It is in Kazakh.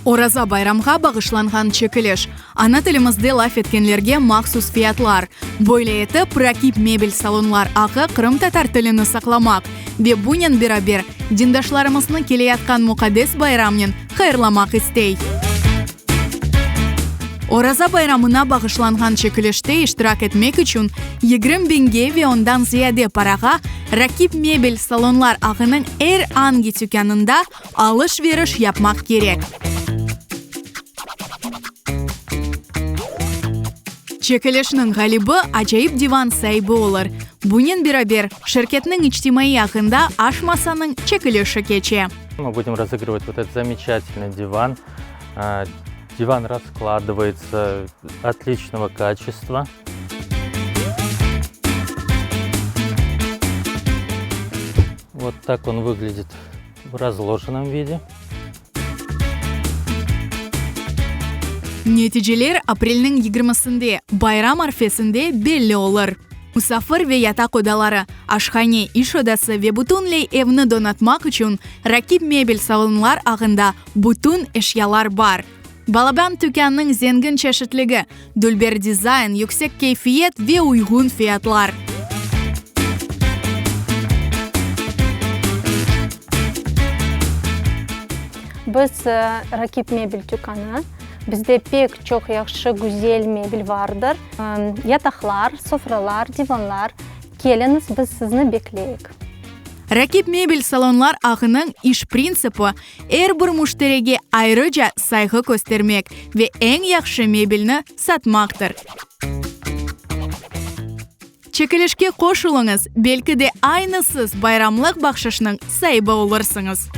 Ораза байрамға бағышланған чекіліш. Ана тілімізде лаф еткенлерге мақсус фиятлар. Бойлы етіп, ракип мебель салонлар ағы Қырым татар тіліні сақламақ. Ве бұнен берабер, диндашларымызны келе атқан мұқадес байрамнен қайырламақ істей. Ораза байрамына бағышланған чекіліште иштирак етмек үшін 20 бенге ве ондан зияде параға ракип мебель салонлар ағының әр анги түкенінде алыш-веріш yapmak керек. Чекілішінің ғалибы ажайып диван сайбы олар. Бұнен берабер, шіркетінің ичтимаи ағында ашмасаның чекіліші кече. Мы будем разыгрывать вот этот замечательный диван. Диван раскладывается отличного качества. Вот так он выглядит в разложенном виде. Нәтижелер апрельнің 20-сінде байрам арфесінде белі олар. Мұсафыр ве ятақ одалары, ашхане иш одасы ве бұтынлей евні донатмақ үшін ракип мебель салонлар ағында бұтын эшялар бар. Балабан түкеннің зенгін чешетлігі, дүлбер дизайн, yüksek кейфиет ве uygun фиятлар. Біз ракип мебель түкені. Бізде пек çok yaxşı güzel мебель вардыр. Ятақлар, софралар, диванлар. Келіңіз, біз сізні беклейік. Ракип мебель салонлар ағының іш принципі әр бір мүштереге айрыжа сайғы көстермек ве ең яқшы мебельні сатмақтыр. Чекілішке қошылыңыз, белкі де айнысыз байрамлық бақшышының сайбы олырсыңыз.